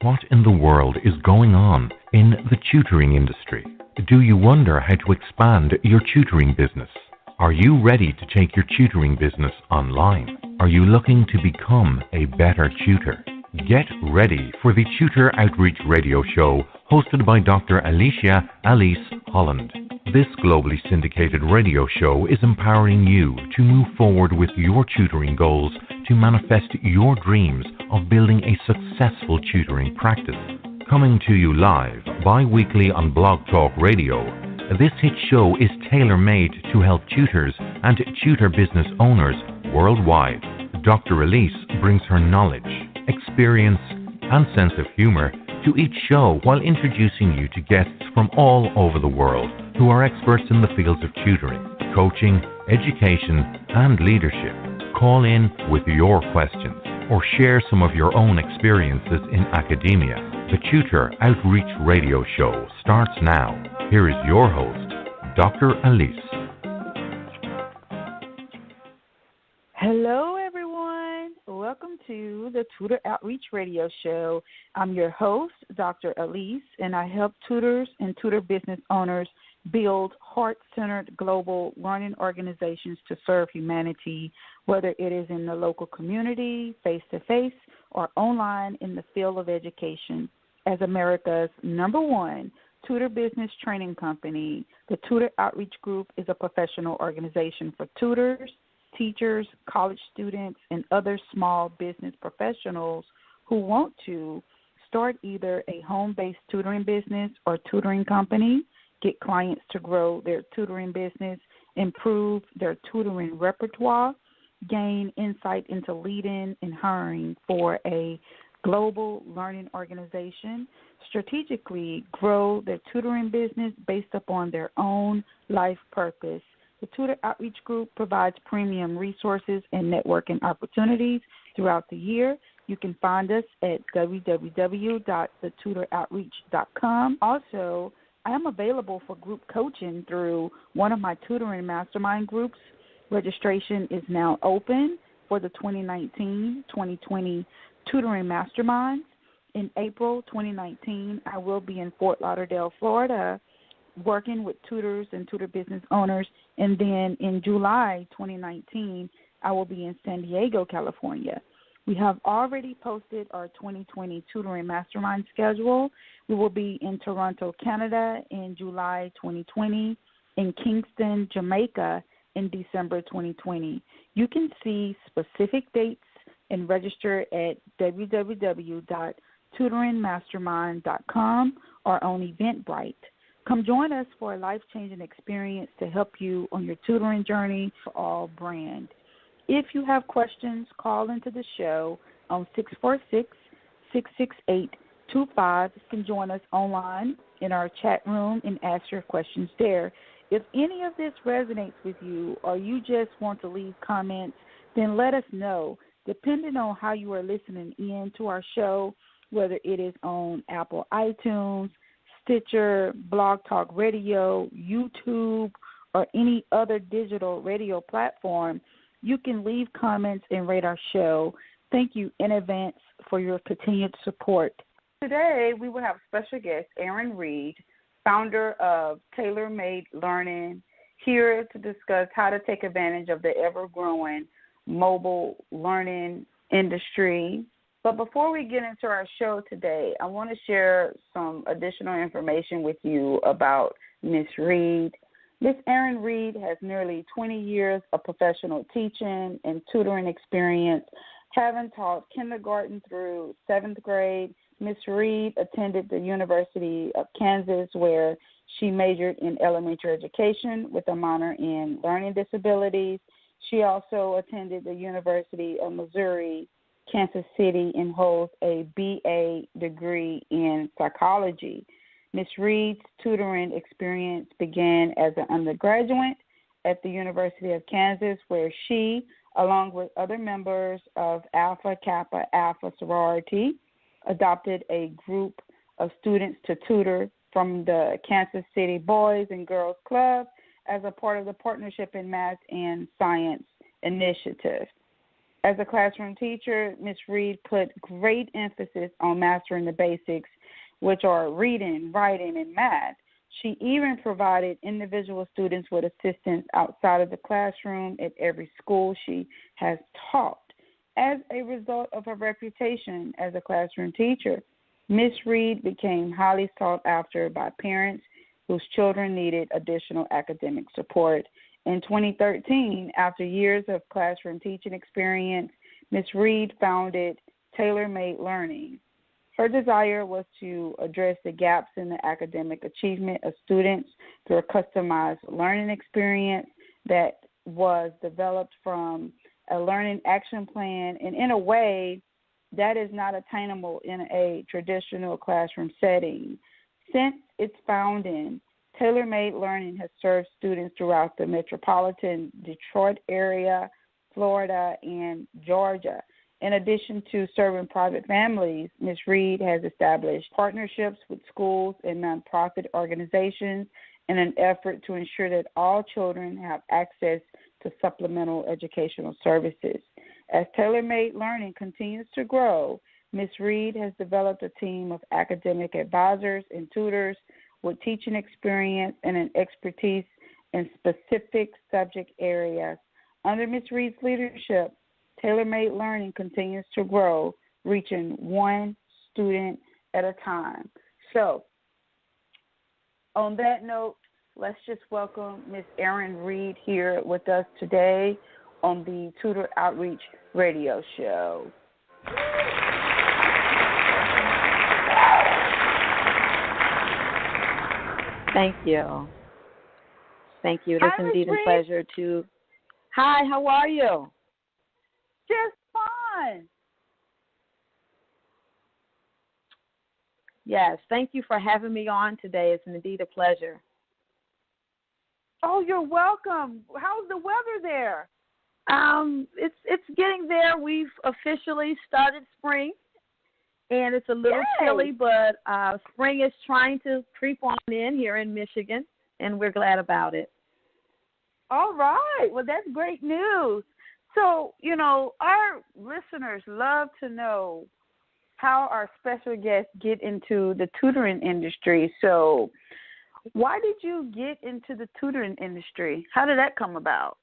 What in the world is going on in the tutoring industry? Do you wonder how to expand your tutoring business? Are you ready to take your tutoring business online? Are you looking to become a better tutor? Get ready for the Tutor Outreach Radio Show hosted by Dr. Alise Holland. This globally syndicated radio show is empowering you to move forward with your tutoring goals to manifest your dreams of building a successful tutoring practice. Coming to you live bi-weekly on Blog Talk Radio, this hit show is tailor-made to help tutors and tutor business owners worldwide. Dr. Alise brings her knowledge, experience, and sense of humor to each show while introducing you to guests from all over the world who are experts in the fields of tutoring, coaching, education, and leadership. Call in with your questions or share some of your own experiences in academia. The Tutor Outreach Radio Show starts now. Here is your host, Dr. Alise. Hello, everyone. Welcome to the Tutor Outreach Radio Show. I'm your host, Dr. Alise, and I help tutors and tutor business owners build heart-centered global learning organizations to serve humanity, whether it is in the local community, face-to-face, or online in the field of education. As America's #1 tutor business training company, the Tutor Outreach Group is a professional organization for tutors, teachers, college students, and other small business professionals who want to start either a home-based tutoring business or tutoring company, get clients to grow their tutoring business, improve their tutoring repertoire, gain insight into leading and hiring for a global learning organization, strategically grow their tutoring business based upon their own life purpose. The Tutor Outreach Group provides premium resources and networking opportunities throughout the year. You can find us at www.thetutoroutreach.com. Also, I am available for group coaching through one of my Tutoring Mastermind groups. Registration is now open for the 2019-2020 Tutoring Masterminds. In April 2019, I will be in Fort Lauderdale, Florida, working with tutors and tutor business owners. And then in July 2019, I will be in San Diego, California. We have already posted our 2020 Tutoring Mastermind schedule. We will be in Toronto, Canada in July 2020, in Kingston, Jamaica in December 2020. You can see specific dates and register at www.tutoringmastermind.com or on Eventbrite. Come join us for a life-changing experience to help you on your tutoring journey for all brand. If you have questions, call into the show on 646-668-25. You can join us online in our chat room and ask your questions there. If any of this resonates with you or you just want to leave comments, then let us know. Depending on how you are listening in to our show, whether it is on Apple iTunes, Stitcher, Blog Talk Radio, YouTube, or any other digital radio platform, you can leave comments and rate our show. Thank you in advance for your continued support. Today, we will have special guest Erinn Reed, founder of Tailor Made Learning, here to discuss how to take advantage of the ever-growing mobile learning industry. But before we get into our show today, I want to share some additional information with you about Miss Reed. Miss Erinn Reed has nearly 20 years of professional teaching and tutoring experience, having taught kindergarten through 7th grade. Miss Reed attended the University of Kansas, where she majored in elementary education with a minor in learning disabilities. She also attended the University of Missouri, Kansas City, and holds a BA degree in psychology. Ms. Reed's tutoring experience began as an undergraduate at the University of Kansas, where she, along with other members of Alpha Kappa Alpha sorority, adopted a group of students to tutor from the Kansas City Boys and Girls Club as a part of the Partnership in Math and Science initiative. As a classroom teacher, Ms. Reed put great emphasis on mastering the basics, which are reading, writing, and math. She even provided individual students with assistance outside of the classroom at every school she has taught. As a result of her reputation as a classroom teacher, Ms. Reed became highly sought after by parents whose children needed additional academic support. In 2013, after years of classroom teaching experience, Ms. Reed founded Tailor Made Learning. Her desire was to address the gaps in the academic achievement of students through a customized learning experience that was developed from a learning action plan and in a way that is not attainable in a traditional classroom setting. Since its founding, Tailor Made Learning has served students throughout the metropolitan Detroit area, Florida, and Georgia. In addition to serving private families, Ms. Reed has established partnerships with schools and nonprofit organizations in an effort to ensure that all children have access to supplemental educational services. As Tailor Made Learning continues to grow, Ms. Reed has developed a team of academic advisors and tutors with teaching experience and an expertise in specific subject areas. Under Ms. Reed's leadership, Tailor Made Learning continues to grow, reaching one student at a time. So, on that note, let's just welcome Ms. Erinn Reed here with us today on the Tutor Outreach Radio Show. Thank you. Thank you. It is indeed a pleasure to. Hi, how are you? Just fine. Yes, thank you for having me on today. It's indeed a pleasure. Oh, you're welcome. How's the weather there? It's getting there. We've officially started spring, and it's a little chilly, but spring is trying to creep on in here in Michigan, and we're glad about it. All right. Well, that's great news. So, our listeners love to know how our special guests get into the tutoring industry. So, why did you get into the tutoring industry? How did that come about?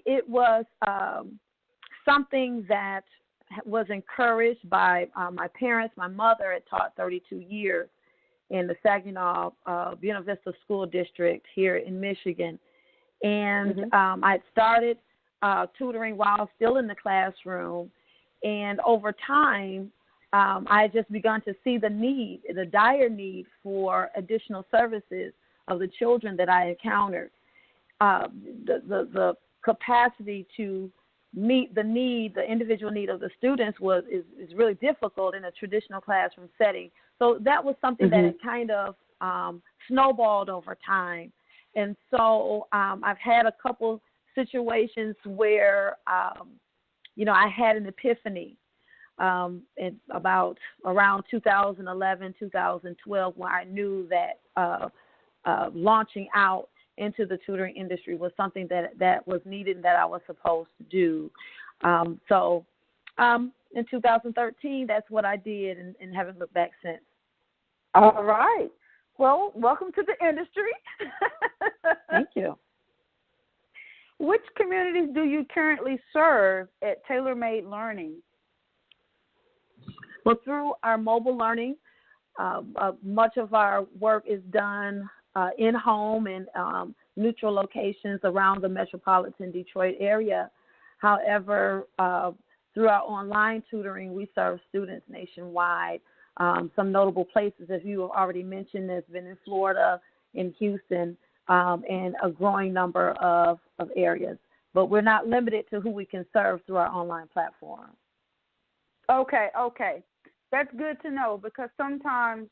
It was something that was encouraged by my parents. My mother had taught 32 years in the Saginaw Buena Vista School District here in Michigan. And I had started tutoring while still in the classroom. And over time, I had just begun to see the dire need for additional services of the children that I encountered. The capacity to meet the individual need of the students is really difficult in a traditional classroom setting. So that was something that had kind of snowballed over time. And so I've had a couple situations where, I had an epiphany in around 2011, 2012, where I knew that launching out into the tutoring industry was something that was needed and that I was supposed to do. So in 2013, that's what I did and haven't looked back since. All right. Well, welcome to the industry. Thank you. Which communities do you currently serve at Tailor Made Learning? Well, through our mobile learning, much of our work is done in-home and neutral locations around the metropolitan Detroit area. However, through our online tutoring, we serve students nationwide. Some notable places, as you have already mentioned, has been in Florida, in Houston, and a growing number of areas. But we're not limited to who we can serve through our online platform. Okay. That's good to know, because sometimes,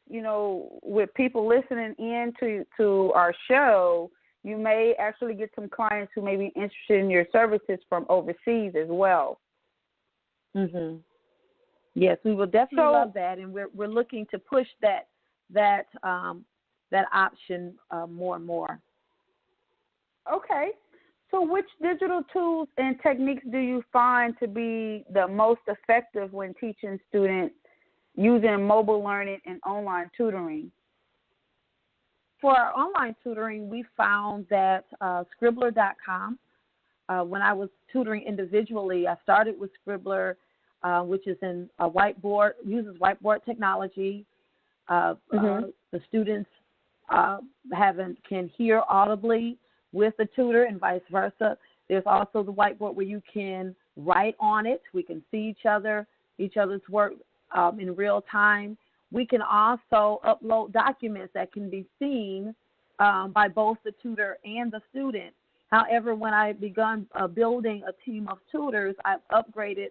with people listening in to our show, you may actually get some clients who may be interested in your services from overseas as well. Mhm. Yes, we will definitely love that, and we're looking to push that option more and more. Okay. So which digital tools and techniques do you find to be the most effective when teaching students using mobile learning and online tutoring? For our online tutoring, we found that Scribbler.com, when I was tutoring individually, I started with Scribbler, which is in a whiteboard, uses whiteboard technology. The students can hear audibly with the tutor and vice versa. There's also the whiteboard where you can write on it. We can see each other's work in real time. We can also upload documents that can be seen by both the tutor and the student. However, when I begun building a team of tutors, I've upgraded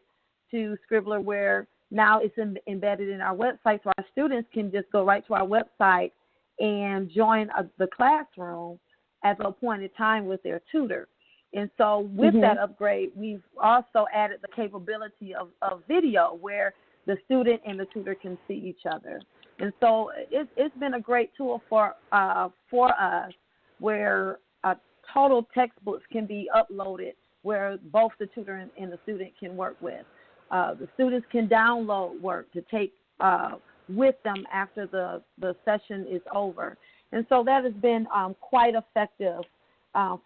to Scribbler, where now it's embedded in our website, so our students can just go right to our website and join the classroom at the appointed time with their tutor. And so with that upgrade, we've also added the capability of video, where the student and the tutor can see each other. And so it's been a great tool for us, where total textbooks can be uploaded, where both the tutor and the student can work with. The students can download work to take with them after the session is over. And so that has been quite effective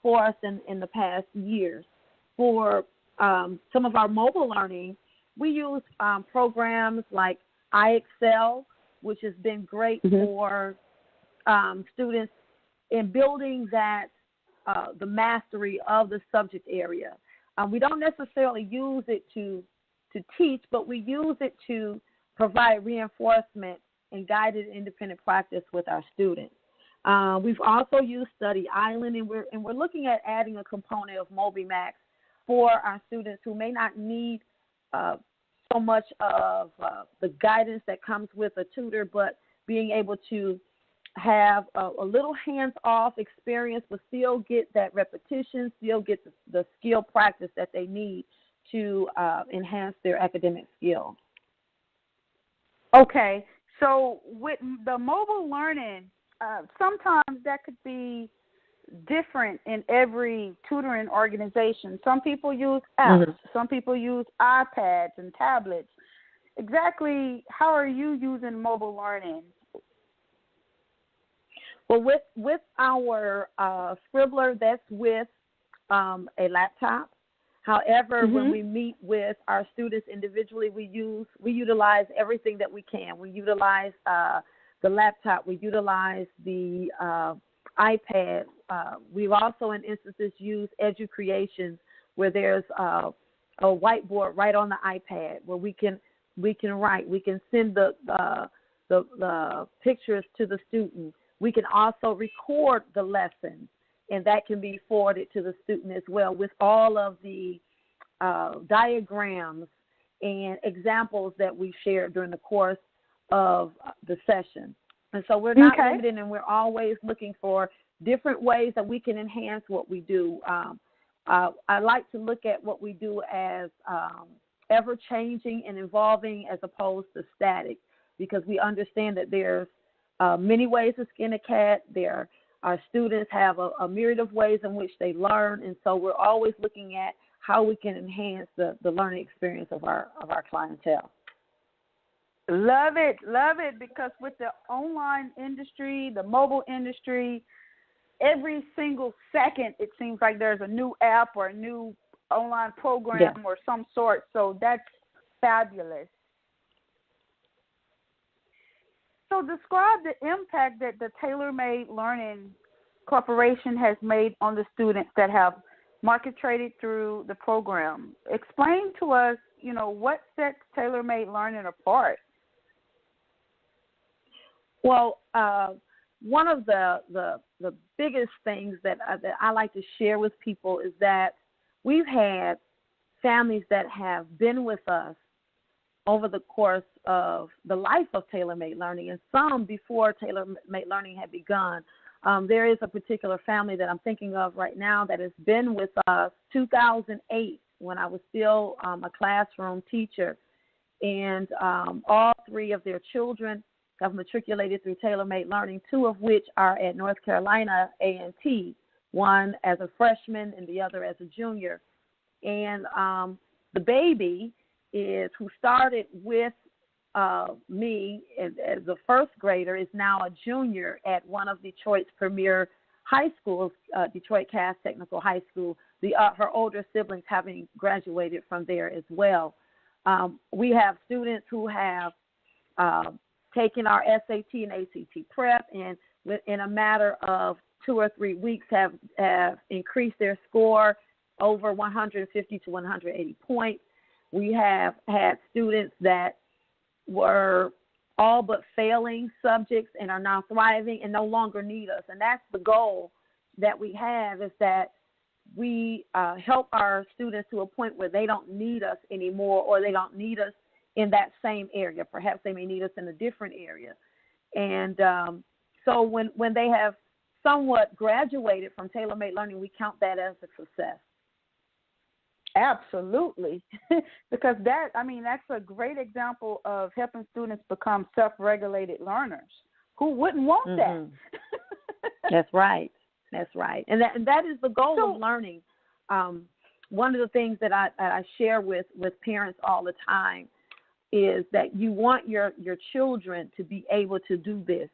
for us in the past years. For some of our mobile learning, we use programs like iExcel, which has been great for students in building that the mastery of the subject area. We don't necessarily use it to teach, but we use it to provide reinforcement and guided independent practice with our students. We've also used Study Island, and we're looking at adding a component of MobiMax for our students who may not need so much of the guidance that comes with a tutor, but being able to have a little hands-off experience, but still get that repetition, still get the skill practice that they need to enhance their academic skills. Okay, so with the mobile learning, sometimes that could be different in every tutoring organization. Some people use apps, some people use iPads and tablets. Exactly how are you using mobile learning? Well, with our Scribbler, that's with a laptop. However, when we meet with our students individually, we utilize everything that we can. We utilize the laptop. We utilize the iPad. We've also, in instances, used EduCreations, where there's a whiteboard right on the iPad where we can write. We can send the pictures to the student. We can also record the lessons, and that can be forwarded to the student as well, with all of the diagrams and examples that we shared during the course of the session. And so we're not limited, and we're always looking for different ways that we can enhance what we do. I like to look at what we do as ever-changing and evolving as opposed to static, because we understand that there's many ways to skin a cat. Our students have a myriad of ways in which they learn, and so we're always looking at how we can enhance the learning experience of our clientele. Love it, because with the online industry, the mobile industry, every single second it seems like there's a new app or a new online program or some sort, so that's fabulous. So describe the impact that the Tailor Made Learning Corporation has made on the students that have market traded through the program. Explain to us, what sets Tailor Made Learning apart? Well, one of the biggest things that I like to share with people is that we've had families that have been with us over the course of the life of Tailor Made Learning, and some before Tailor Made Learning had begun. There is a particular family that I'm thinking of right now that has been with us 2008, when I was still a classroom teacher, and all three of their children have matriculated through Tailor Made Learning, two of which are at North Carolina A&T, one as a freshman and the other as a junior. And the baby who started with me as a first grader is now a junior at one of Detroit's premier high schools, Detroit Cass Technical High School. Her older siblings having graduated from there as well. We have students who have taken our SAT and ACT prep, and within a matter of 2 or 3 weeks have increased their score over 150 to 180 points. We have had students that were all but failing subjects and are now thriving and no longer need us. And that's the goal that we have, is that we help our students to a point where they don't need us anymore, or they don't need us in that same area. Perhaps they may need us in a different area. And so when they have somewhat graduated from Tailor Made Learning, we count that as a success. Absolutely. Because that's a great example of helping students become self-regulated learners. Who wouldn't want that? That's right. That's right. And that is the goal of learning. One of the things that I share with parents all the time is that you want your children to be able to do this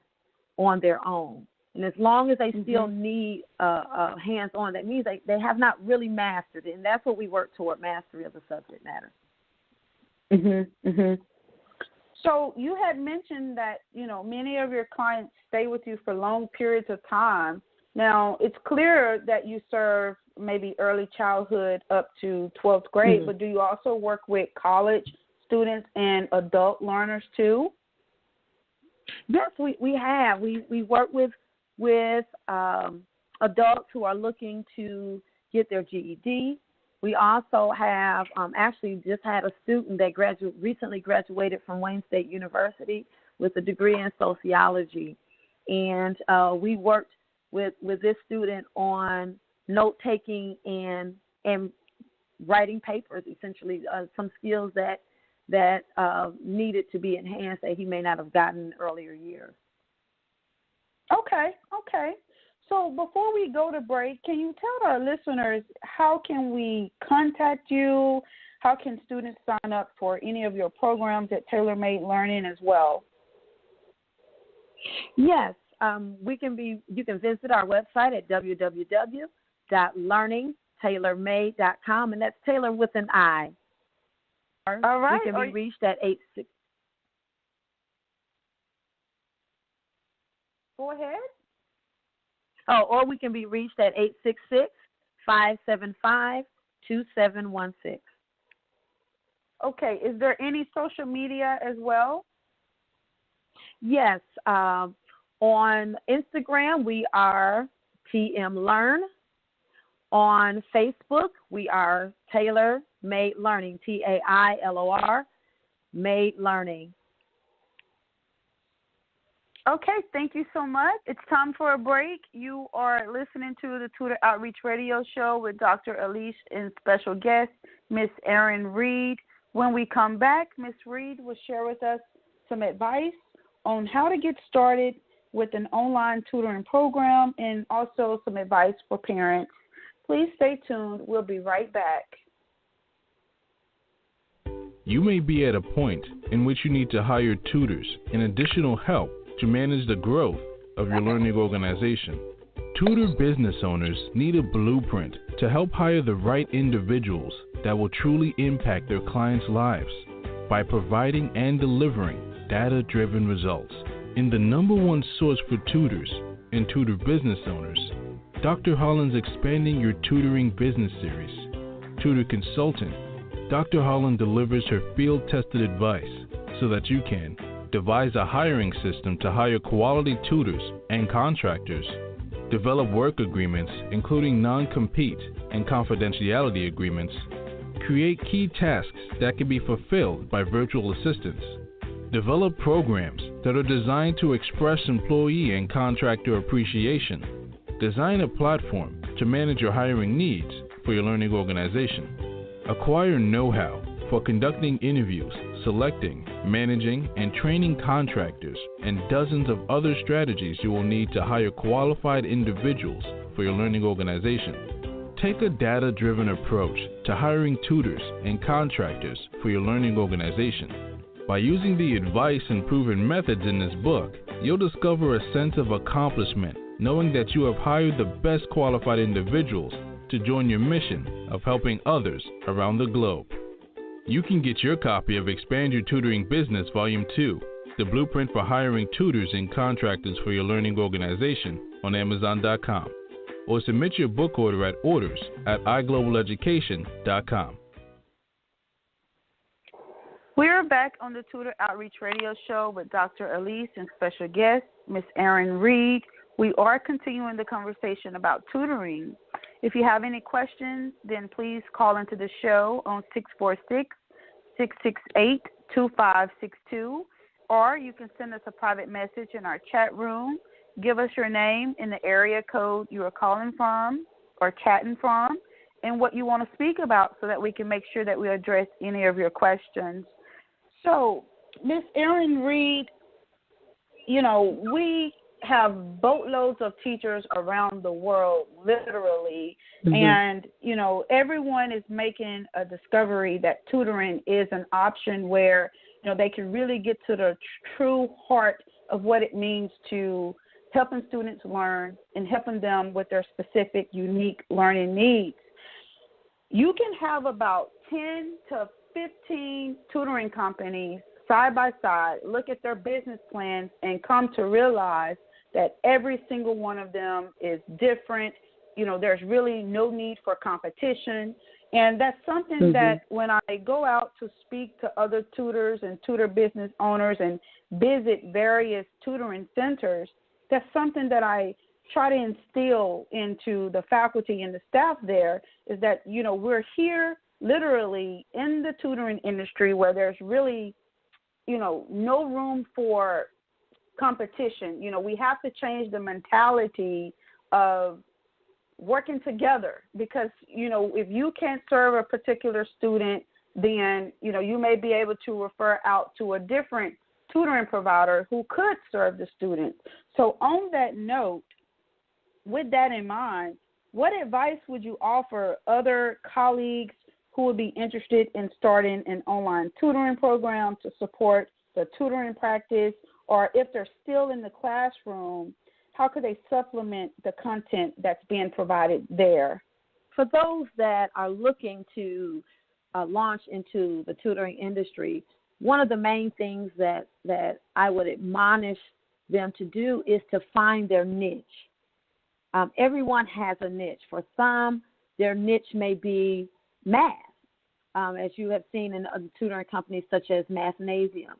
on their own. And as long as they still need hands-on, that means they have not really mastered it. And that's what we work toward, mastery of the subject matter. So you had mentioned that, many of your clients stay with you for long periods of time. Now, it's clear that you serve maybe early childhood up to 12th grade, but do you also work with college students and adult learners too? Yes, we have. We work with adults who are looking to get their GED. We also have actually just had a student that recently graduated from Wayne State University with a degree in sociology. And we worked with this student on note-taking and writing papers, essentially, some skills that needed to be enhanced that he may not have gotten in earlier years. Okay. So before we go to break, can you tell our listeners how can we contact you? How can students sign up for any of your programs at Tailor Made Learning as well? Yes, you can visit our website at www.learningtailormade.com, and that's Tailor with an I. All right. We can be reached at 86. Go ahead. Or we can be reached at 866-575-2716. Okay. Is there any social media as well? Yes. On Instagram, we are TM Learn. On Facebook, we are Tailor Made Learning, TAILOR, Made Learning. Okay, thank you so much. It's time for a break. You are listening to the Tutor Outreach Radio Show with Dr. Alise and special guest, Miss Erinn Reed. When we come back, Miss Reed will share with us some advice on how to get started with an online tutoring program and also some advice for parents. Please stay tuned. We'll be right back. You may be at a point in which you need to hire tutors and additional help to manage the growth of your learning organization. Tutor business owners need a blueprint to help hire the right individuals that will truly impact their clients' lives by providing and delivering data-driven results. In the #1 source for tutors and tutor business owners, Dr. Holland's Expanding Your Tutoring Business Series. Tutor Consultant, Dr. Holland delivers her field-tested advice so that you can devise a hiring system to hire quality tutors and contractors, develop work agreements including non-compete and confidentiality agreements, create key tasks that can be fulfilled by virtual assistants, develop programs that are designed to express employee and contractor appreciation, design a platform to manage your hiring needs for your learning organization, acquire know-how for conducting interviews, selecting, managing, and training contractors, and dozens of other strategies you will need to hire qualified individuals for your learning organization. Take a data-driven approach to hiring tutors and contractors for your learning organization. By using the advice and proven methods in this book, you'll discover a sense of accomplishment knowing that you have hired the best qualified individuals to join your mission of helping others around the globe. You can get your copy of Expand Your Tutoring Business Volume 2, the blueprint for hiring tutors and contractors for your learning organization, on Amazon.com, or submit your book order at orders@iglobaleducation.com. We're back on the Tutor Outreach Radio Show with Dr. Alise and special guest, Ms. Erinn Reed. We are continuing the conversation about tutoring. If you have any questions, then please call into the show on 646-668-2562, or you can send us a private message in our chat room. Give us your name and the area code you are calling from or chatting from and what you want to speak about so that we can make sure that we address any of your questions. So, Ms. Erinn Reed, we have boatloads of teachers around the world, literally, and, everyone is making a discovery that tutoring is an option where, they can really get to the true heart of what it means to helping students learn and helping them with their specific, unique learning needs. You can have about 10 to 15 tutoring companies side by side, look at their business plans, and come to realize that every single one of them is different. There's really no need for competition. And that's something that when I go out to speak to other tutors and tutor business owners and visit various tutoring centers, that's something that I try to instill into the faculty and the staff there is that, we're here literally in the tutoring industry where there's really, no room for competition. We have to change the mentality of working together because, if you can't serve a particular student, then, you may be able to refer out to a different tutoring provider who could serve the student. So on that note, with that in mind, what advice would you offer other colleagues who would be interested in starting an online tutoring program to support the tutoring practice, or if they're still in the classroom, how could they supplement the content that's being provided there? For those that are looking to launch into the tutoring industry, one of the main things that I would admonish them to do is to find their niche. Everyone has a niche. For some, their niche may be math, as you have seen in other tutoring companies such as Mathnasium.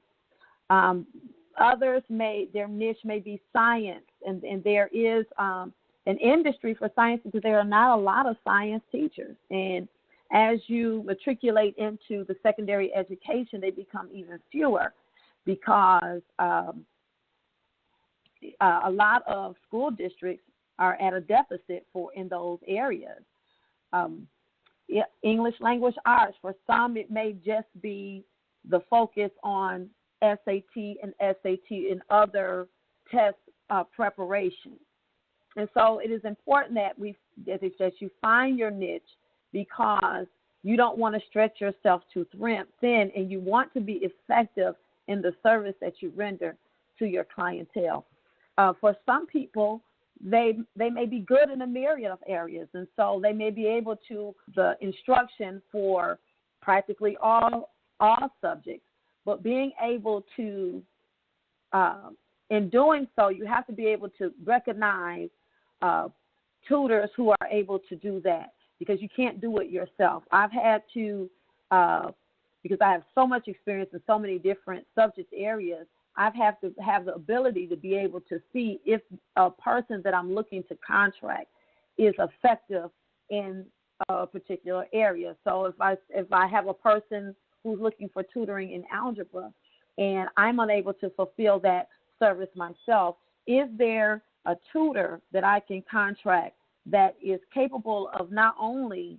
Others their niche may be science, and there is an industry for science because there are not a lot of science teachers. And as you matriculate into the secondary education, they become even fewer because a lot of school districts are at a deficit in those areas. English language arts, for some it may just be the focus on SAT and SAT and other test preparation. And so it is important that you find your niche because you don't want to stretch yourself too thin, and you want to be effective in the service that you render to your clientele. For some people, they may be good in a myriad of areas, and so they may be able to the instruction for practically all subjects. But being able to, in doing so, you have to be able to recognize tutors who are able to do that because you can't do it yourself. I've had to, because I have so much experience in so many different subject areas, I've had to have the ability to be able to see if a person that I'm looking to contract is effective in a particular area. So if I have a person who's looking for tutoring in algebra and I'm unable to fulfill that service myself, is there a tutor that I can contract that is capable of not only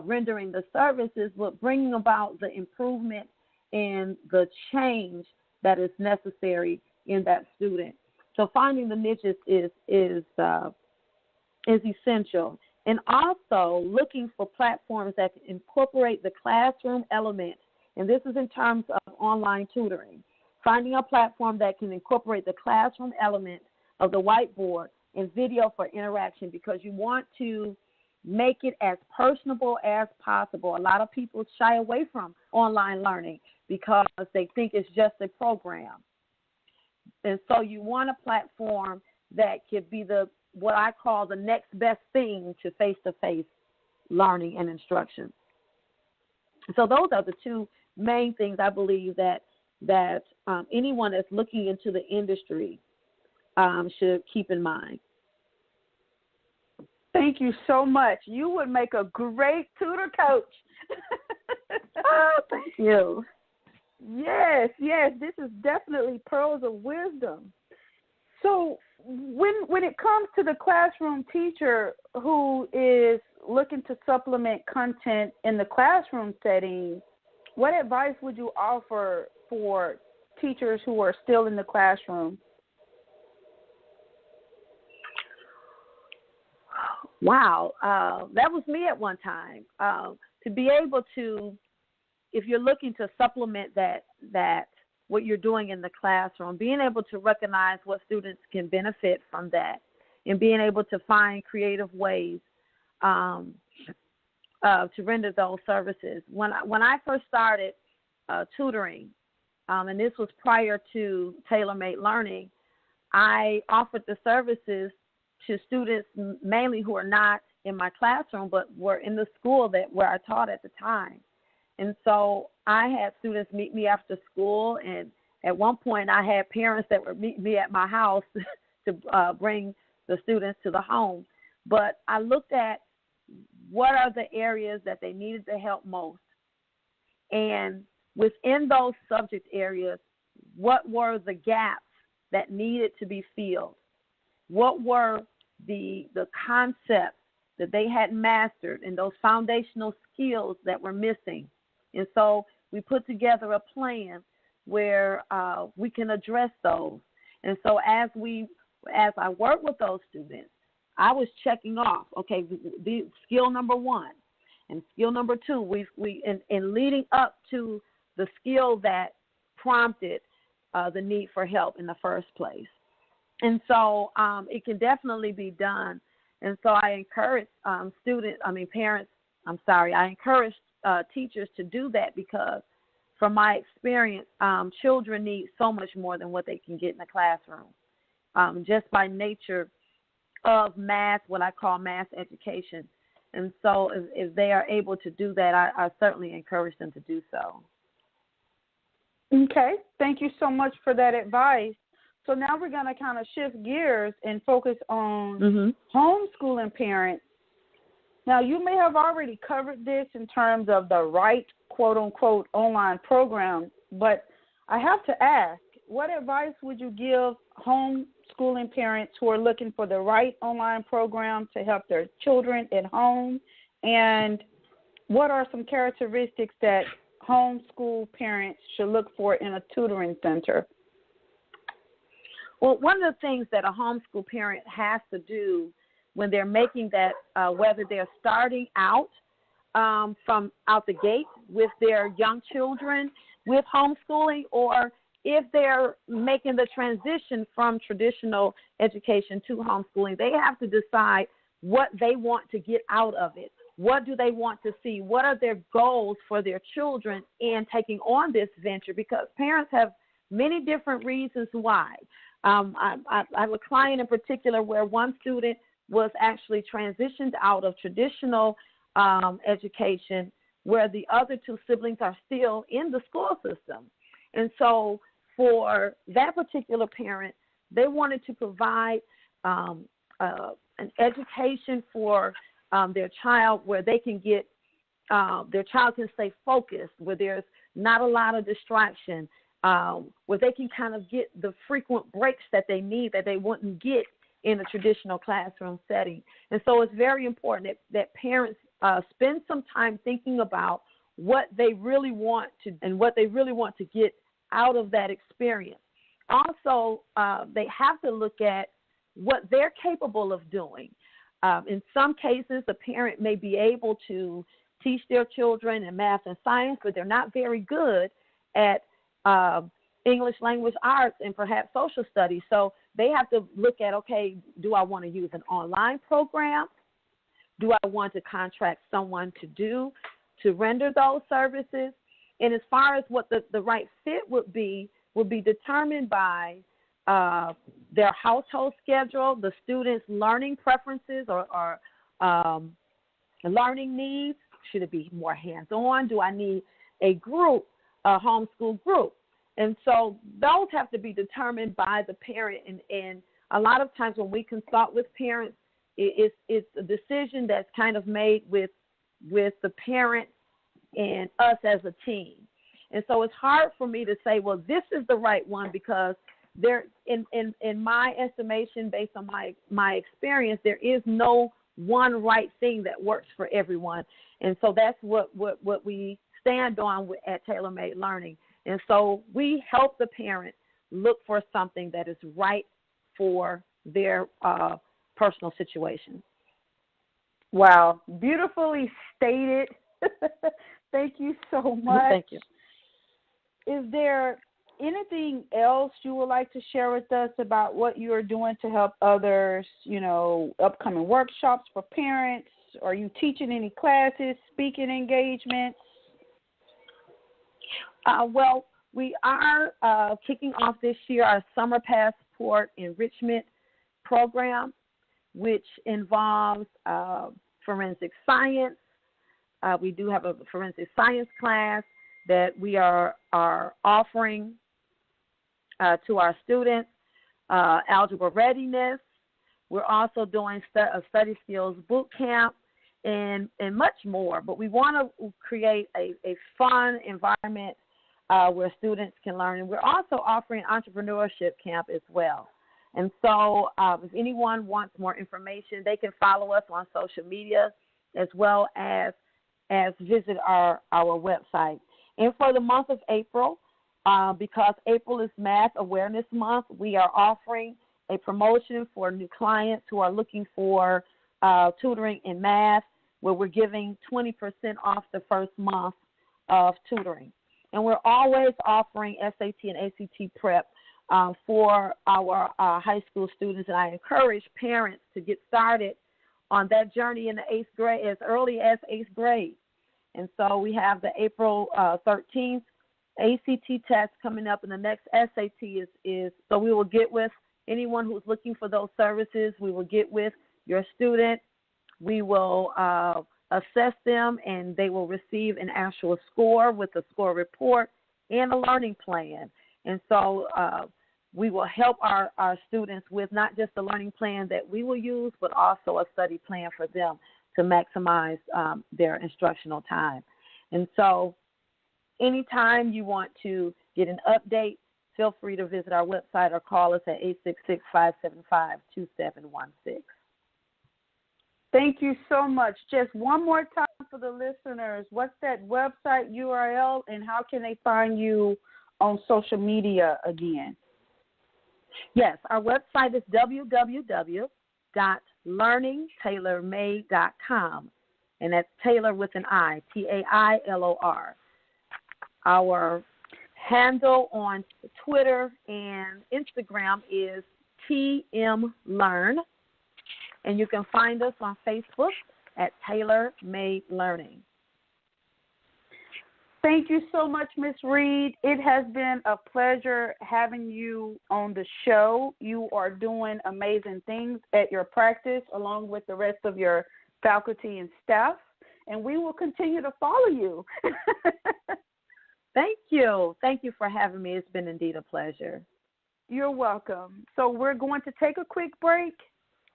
rendering the services, but bringing about the improvement and the change that is necessary in that student? So finding the niches is is essential. And also looking for platforms that can incorporate the classroom element, and this is in terms of online tutoring. Finding a platform that can incorporate the classroom element of the whiteboard and video for interaction, because you want to make it as personable as possible. A lot of people shy away from online learning because they think it's just a program. And so you want a platform that could be what I call the next best thing to face-to-face learning and instruction. So those are the two main things I believe that anyone that's looking into the industry should keep in mind. Thank you so much. You would make a great tutor coach. Oh, thank you. Yes. This is definitely pearls of wisdom. So when it comes to the classroom teacher who is looking to supplement content in the classroom setting, what advice would you offer for teachers who are still in the classroom? Wow, that was me at one time. To be able to, if you're looking to supplement that what you're doing in the classroom, being able to recognize what students can benefit from that, and being able to find creative ways to render those services. When I first started tutoring, and this was prior to Tailor Made Learning, I offered the services to students mainly who are not in my classroom but were in the school where I taught at the time. And so I had students meet me after school, and at one point I had parents that would meet me at my house to bring the students to the home. But I looked at what are the areas that they needed the help most. And within those subject areas, what were the gaps that needed to be filled? What were the concepts that they had mastered and those foundational skills that were missing? And so we put together a plan where we can address those. And so as I work with those students, I was checking off, okay, the skill number 1 and skill number 2. We in leading up to the skill that prompted the need for help in the first place. And so it can definitely be done. And so I encourage I encourage teachers to do that, because from my experience, children need so much more than what they can get in the classroom, just by nature of math, what I call math education. And so if they are able to do that, I certainly encourage them to do so. Okay. Thank you so much for that advice. So now we're going to kind of shift gears and focus on homeschooling parents. Now, you may have already covered this in terms of the right, quote-unquote, online program, but I have to ask, what advice would you give homeschooling parents who are looking for the right online program to help their children at home? And what are some characteristics that homeschool parents should look for in a tutoring center? Well, one of the things that a homeschool parent has to do when they're making that, whether they're starting out from out the gate with their young children with homeschooling, or if they're making the transition from traditional education to homeschooling, they have to decide what they want to get out of it. What do they want to see? What are their goals for their children in taking on this venture? Because parents have many different reasons why. I have a client in particular where one student was actually transitioned out of traditional education, where the other two siblings are still in the school system. And so for that particular parent, they wanted to provide an education for their child where they can get, their child can stay focused, where there's not a lot of distraction, where they can kind of get the frequent breaks that they need that they wouldn't get in a traditional classroom setting. And so it's very important that parents spend some time thinking about what they really want to and what they really want to get out of that experience. Also, they have to look at what they're capable of doing. In some cases, the parent may be able to teach their children in math and science, but they're not very good at English language arts and perhaps social studies. So they have to look at, okay, do I want to use an online program? Do I want to contract someone to render those services? And as far as what the right fit would be determined by their household schedule, the student's learning preferences or learning needs. Should it be more hands-on? Do I need a group, a homeschool group? And so those have to be determined by the parent. And a lot of times when we consult with parents, it's a decision that's kind of made with the parent and us as a team. And so it's hard for me to say, well, this is the right one, because there, in my estimation, based on my experience, there is no one right thing that works for everyone. And so that's what we stand on at Tailor Made Learning. And so we help the parent look for something that is right for their personal situation. Wow, beautifully stated. Thank you so much. Thank you. Is there anything else you would like to share with us about what you are doing to help others, upcoming workshops for parents? Are you teaching any classes, speaking engagements? Well, we are kicking off this year our Summer Passport Enrichment Program, which involves forensic science. We do have a forensic science class that we are offering to our students, algebra readiness. We're also doing a study skills boot camp and much more. But we want to create a fun environment where students can learn. And we're also offering entrepreneurship camp as well. And so if anyone wants more information, they can follow us on social media as well as visit our website. And for the month of April, because April is Math Awareness Month, we are offering a promotion for new clients who are looking for tutoring in math, where we're giving 20% off the first month of tutoring. And we're always offering SAT and ACT prep for our high school students, and I encourage parents to get started on that journey in the 8th grade, as early as 8th grade. And so we have the April 13th ACT test coming up, and the next SAT is so we will get with anyone who's looking for those services. We will get with your student. We will assess them, and they will receive an actual score with a score report and a learning plan. And so we will help our students with not just the learning plan that we will use, but also a study plan for them to maximize their instructional time. And so anytime you want to get an update, feel free to visit our website or call us at 866-575-2716. Thank you so much. Just one more time for the listeners. What's that website URL, and how can they find you on social media again? Yes, our website is www.learningtailormade.com, and that's Tailor with an I, Tailor. Our handle on Twitter and Instagram is TMLearn, and you can find us on Facebook at Tailor Made Learning. Thank you so much, Ms. Reed. It has been a pleasure having you on the show. You are doing amazing things at your practice along with the rest of your faculty and staff, and we will continue to follow you. Thank you. Thank you for having me. It's been indeed a pleasure. You're welcome. So we're going to take a quick break.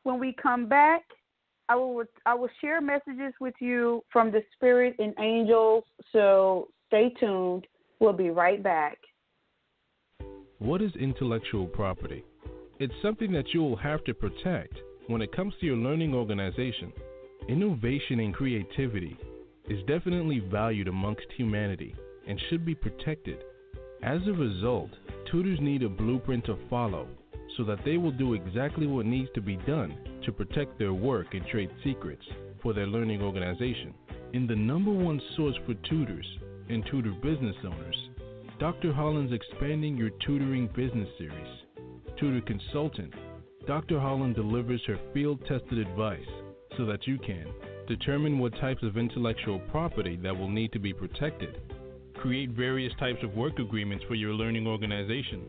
When we come back, I will share messages with you from the Spirit and Angels, so stay tuned. We'll be right back. What is intellectual property? It's something that you will have to protect when it comes to your learning organization. Innovation and creativity is definitely valued amongst humanity and should be protected. As a result, tutors need a blueprint to follow so that they will do exactly what needs to be done to protect their work and trade secrets for their learning organization. In the number one source for tutors and tutor business owners, Dr. Holland's Expanding Your Tutoring Business Series. Tutor Consultant, Dr. Holland delivers her field-tested advice so that you can determine what types of intellectual property that will need to be protected, create various types of work agreements for your learning organization,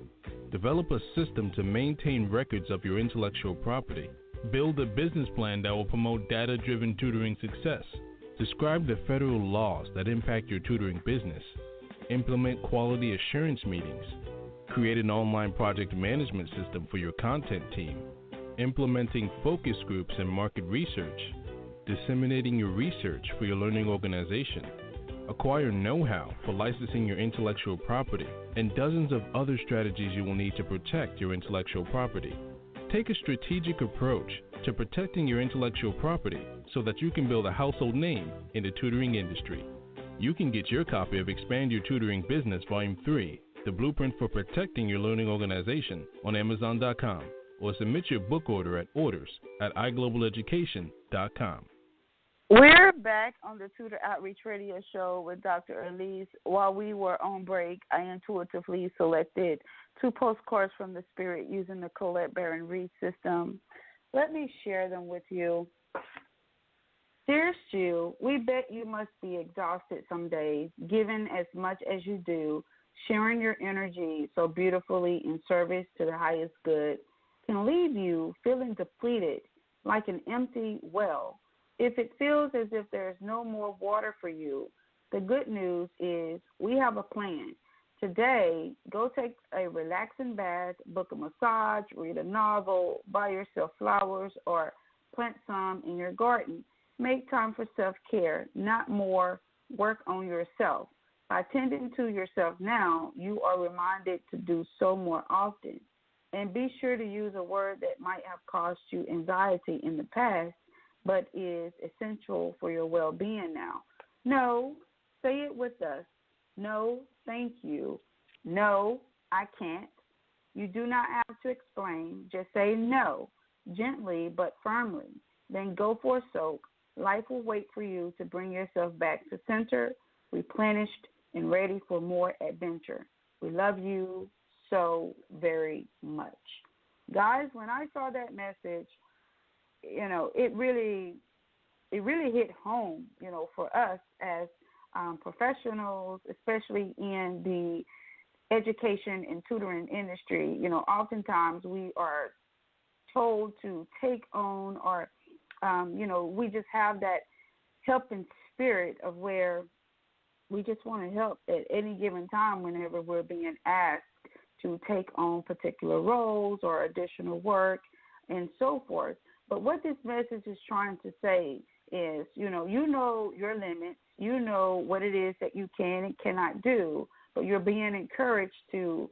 develop a system to maintain records of your intellectual property, build a business plan that will promote data-driven tutoring success, describe the federal laws that impact your tutoring business, implement quality assurance meetings, create an online project management system for your content team, implementing focus groups and market research, disseminating your research for your learning organization, acquire know-how for licensing your intellectual property, and dozens of other strategies you will need to protect your intellectual property. Take a strategic approach to protecting your intellectual property so that you can build a household name in the tutoring industry. You can get your copy of Expand Your Tutoring Business Volume 3, The Blueprint for Protecting Your Learning Organization, on Amazon.com, or submit your book order at orders@iGlobalEducation.com. We're back on the Tutor Outreach Radio Show with Dr. Alise. While we were on break, I intuitively selected 2 postcards from the Spirit using the Erinn Reed system. Let me share them with you. Dear Stu, we bet you must be exhausted some days, given as much as you do, sharing your energy so beautifully in service to the highest good can leave you feeling depleted like an empty well. If it feels as if there's no more water for you, the good news is we have a plan. Today, go take a relaxing bath, book a massage, read a novel, buy yourself flowers, or plant some in your garden. Make time for self-care, not more work on yourself. By tending to yourself now, you are reminded to do so more often. And be sure to use a word that might have caused you anxiety in the past, but is essential for your well-being now. No, say it with us. No, thank you. No, I can't. You do not have to explain. Just say no, gently but firmly. Then go for a soak. Life will wait for you to bring yourself back to center, replenished, and ready for more adventure. We love you so very much. Guys, when I saw that message, it really hit home, for us as professionals, especially in the education and tutoring industry. Oftentimes we are told to take on or, we just have that helping spirit of where we just want to help at any given time whenever we're being asked to take on particular roles or additional work and so forth. But what this message is trying to say is, you know your limits, you know what it is that you can and cannot do, but you're being encouraged to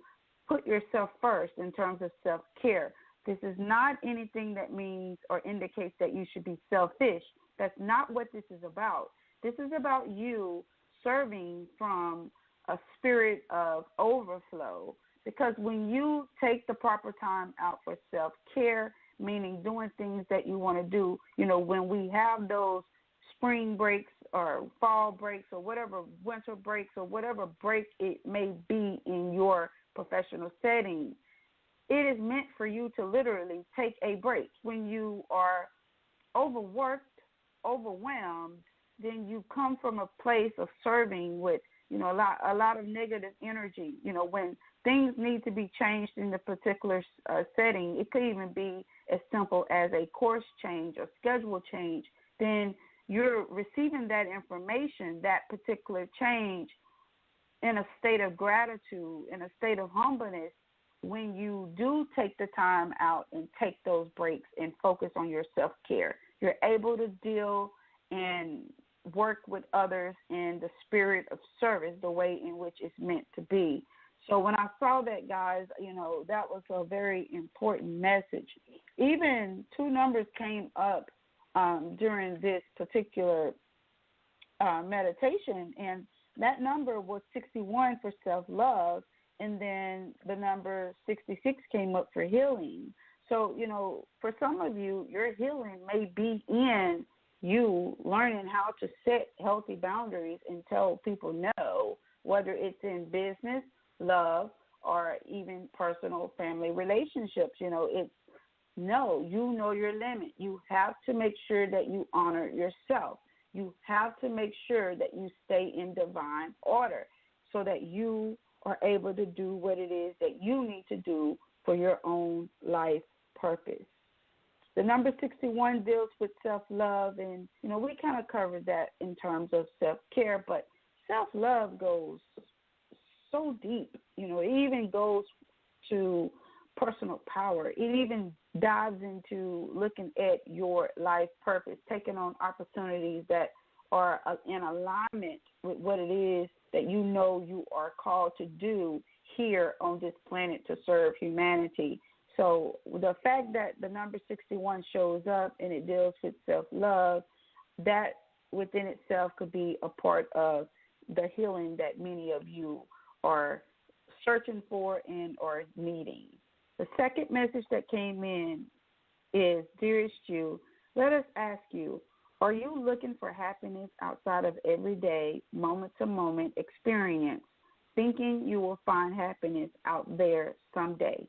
put yourself first in terms of self-care. This is not anything that means or indicates that you should be selfish. That's not what this is about. This is about you serving from a spirit of overflow, because when you take the proper time out for self-care, meaning doing things that you want to do, when we have those spring breaks or fall breaks or whatever, winter breaks or whatever break it may be in your professional setting, it is meant for you to literally take a break. When you are overworked, overwhelmed, then you come from a place of serving with, a lot of negative energy. When things need to be changed in the particular setting, it could even be as simple as a course change or schedule change. Then you're receiving that information, that particular change, in a state of gratitude, in a state of humbleness. When you do take the time out and take those breaks and focus on your self-care, you're able to deal and work with others in the spirit of service, the way in which it's meant to be. So when I saw that, guys, that was a very important message. Even two numbers came up during this particular meditation, and that number was 61 for self-love and then the number 66 came up for healing. So, for some of you, your healing may be in you learning how to set healthy boundaries and tell people no, whether it's in business, love, or even personal family relationships. It's no, you know your limit. You have to make sure that you honor yourself. You have to make sure that you stay in divine order so that you are able to do what it is that you need to do for your own life purpose. The number 61 deals with self-love, and, we kind of covered that in terms of self-care, but self-love goes so deep. It even goes to personal power. It even dives into looking at your life purpose, taking on opportunities that are in alignment with what it is that you are called to do here on this planet to serve humanity. So the fact that the number 61 shows up and it deals with self-love, that within itself could be a part of the healing that many of you are searching for and are needing. The second message that came in is, dearest you, let us ask you, are you looking for happiness outside of everyday, moment-to-moment experience, thinking you will find happiness out there someday?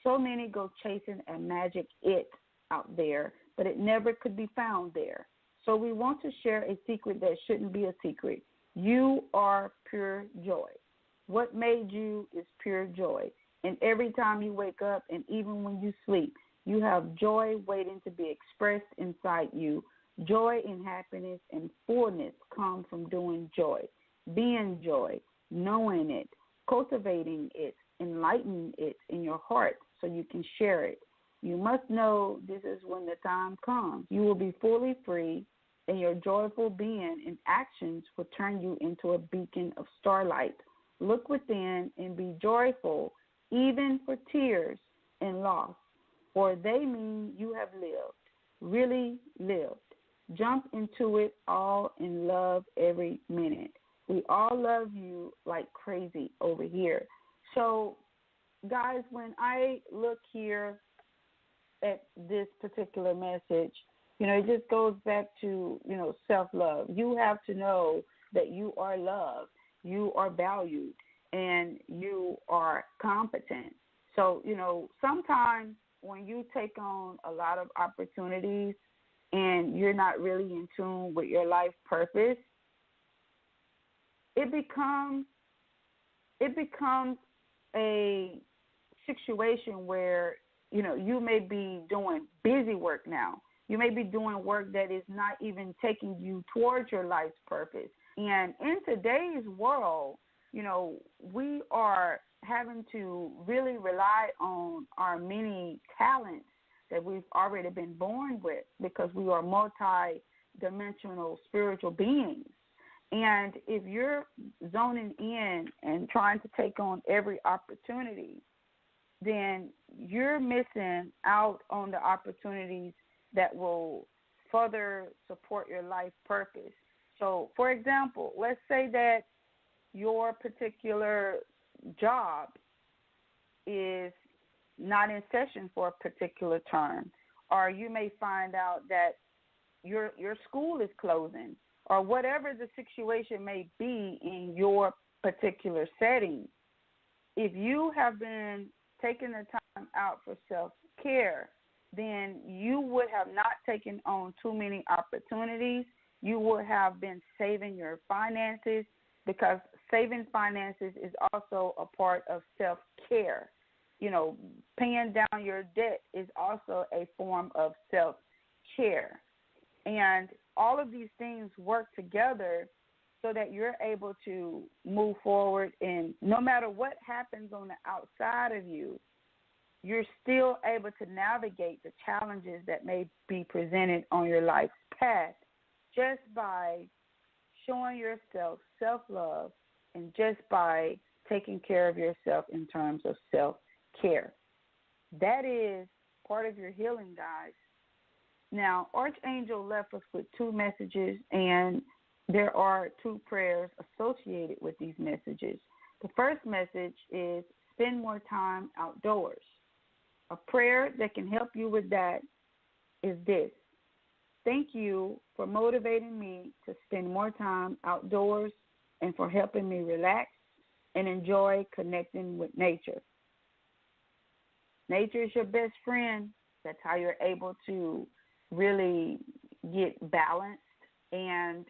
So many go chasing a magic it out there, but it never could be found there. So we want to share a secret that shouldn't be a secret. You are pure joy. What made you is pure joy. And every time you wake up and even when you sleep, you have joy waiting to be expressed inside you. Joy and happiness and fullness come from doing joy, being joy, knowing it, cultivating it, enlightening it in your heart so you can share it. You must know this is when the time comes. You will be fully free, and your joyful being and actions will turn you into a beacon of starlight. Look within and be joyful, even for tears and loss, for they mean you have lived, really lived. Jump into it all and love every minute. We all love you like crazy over here. So, guys, when I look here at this particular message, it just goes back to, self-love. You have to know that you are loved, you are valued, and you are competent. So, sometimes when you take on a lot of opportunities and you're not really in tune with your life purpose, it becomes a situation where, you may be doing busy work now. You may be doing work that is not even taking you towards your life's purpose. And in today's world, we are having to really rely on our many talents that we've already been born with because we are multi-dimensional spiritual beings. And if you're zoning in and trying to take on every opportunity, then you're missing out on the opportunities that will further support your life purpose. So, for example, let's say that your particular job is not in session for a particular term, or you may find out that your school is closing, or whatever the situation may be in your particular setting. If you have been taking the time out for self-care, then you would have not taken on too many opportunities. You would have been saving your finances, because saving finances is also a part of self-care. Paying down your debt is also a form of self-care. And all of these things work together so that you're able to move forward, and no matter what happens on the outside of you, you're still able to navigate the challenges that may be presented on your life's path just by showing yourself self-love and just by taking care of yourself in terms of self-care. That is part of your healing, guys. Now, Archangel left us with 2 messages, and there are 2 prayers associated with these messages. The first message is spend more time outdoors. A prayer that can help you with that is this: thank you for motivating me to spend more time outdoors and for helping me relax and enjoy connecting with nature. Nature is your best friend. That's how you're able to really get balanced and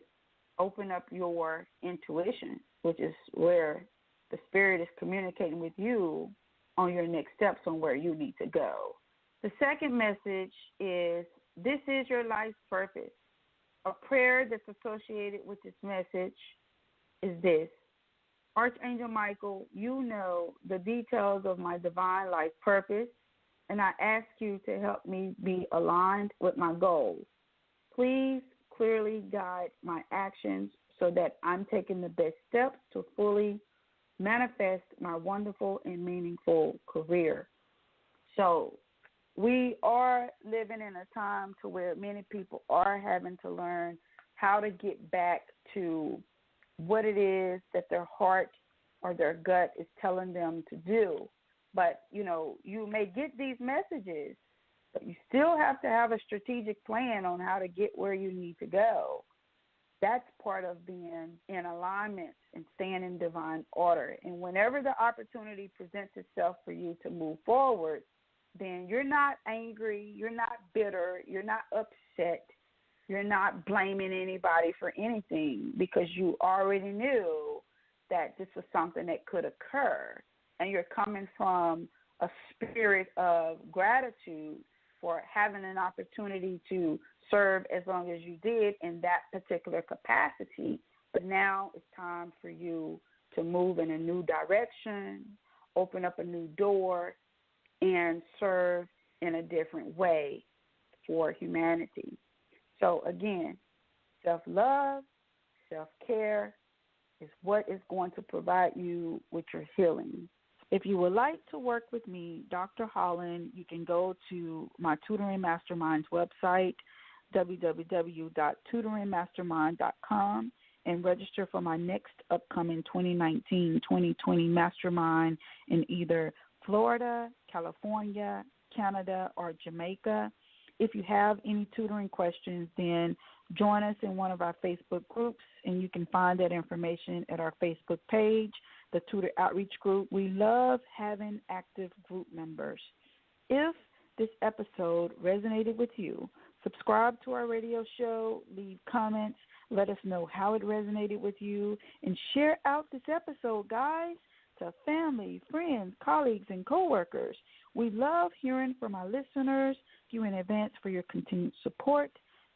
open up your intuition, which is where the spirit is communicating with you on your next steps on where you need to go. The second message is this is your life's purpose. A prayer that's associated with this message is this: Archangel Michael, you know the details of my divine life purpose, and I ask you to help me be aligned with my goals. Please clearly guide my actions so that I'm taking the best steps to fully manifest my wonderful and meaningful career. So we are living in a time to where many people are having to learn how to get back to what it is that their heart or their gut is telling them to do. But, you may get these messages, but you still have to have a strategic plan on how to get where you need to go. That's part of being in alignment and staying in divine order. And whenever the opportunity presents itself for you to move forward, then you're not angry, you're not bitter, you're not upset, you're not blaming anybody for anything, because you already knew that this was something that could occur. And you're coming from a spirit of gratitude for having an opportunity to serve as long as you did in that particular capacity. But now it's time for you to move in a new direction, open up a new door, and serve in a different way for humanity. So again, self-love, self-care is what is going to provide you with your healing. If you would like to work with me, Dr. Holland, you can go to my Tutoring Masterminds website, www.tutoringmastermind.com, and register for my next upcoming 2019-2020 Mastermind in either Florida, California, Canada, or Jamaica. If you have any tutoring questions, then join us in one of our Facebook groups, and you can find that information at our Facebook page, the Tutor Outreach Group. We love having active group members. If this episode resonated with you, subscribe to our radio show, leave comments, let us know how it resonated with you, and share out this episode, guys, to family, friends, colleagues, and coworkers. We love hearing from our listeners. Thank you in advance for your continued support.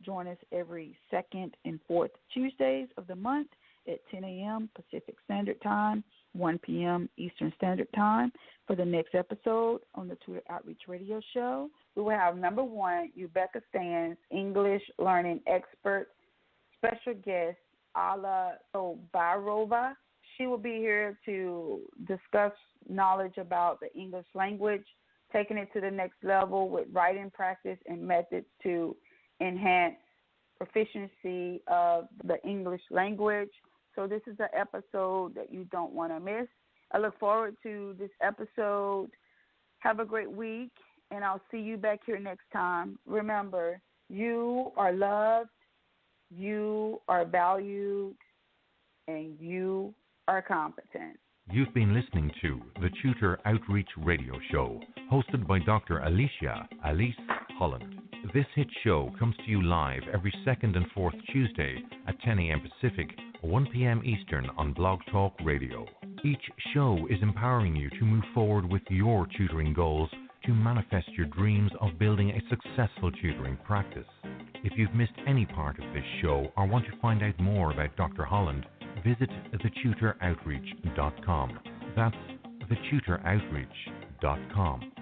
Join us every second and fourth Tuesdays of the month at 10 a.m. Pacific Standard Time, 1 p.m. Eastern Standard Time for the next episode on the Tutor Outreach Radio Show. We will have number one, Rebecca Stans, English learning expert, special guest, Ala Barova. She will be here to discuss knowledge about the English language, taking it to the next level with writing practice and methods to enhance proficiency of the English language. So this is an episode that you don't want to miss. I look forward to this episode. Have a great week, and I'll see you back here next time. Remember, you are loved, you are valued, and you are competent. You've been listening to the Tutor Outreach Radio Show, hosted by Dr. Alise Holland. This hit show comes to you live every second and fourth Tuesday at 10 a.m. Pacific, 1 p.m. Eastern on Blog Talk Radio. Each show is empowering you to move forward with your tutoring goals to manifest your dreams of building a successful tutoring practice. If you've missed any part of this show or want to find out more about Dr. Holland, visit thetutoroutreach.com. That's thetutoroutreach.com.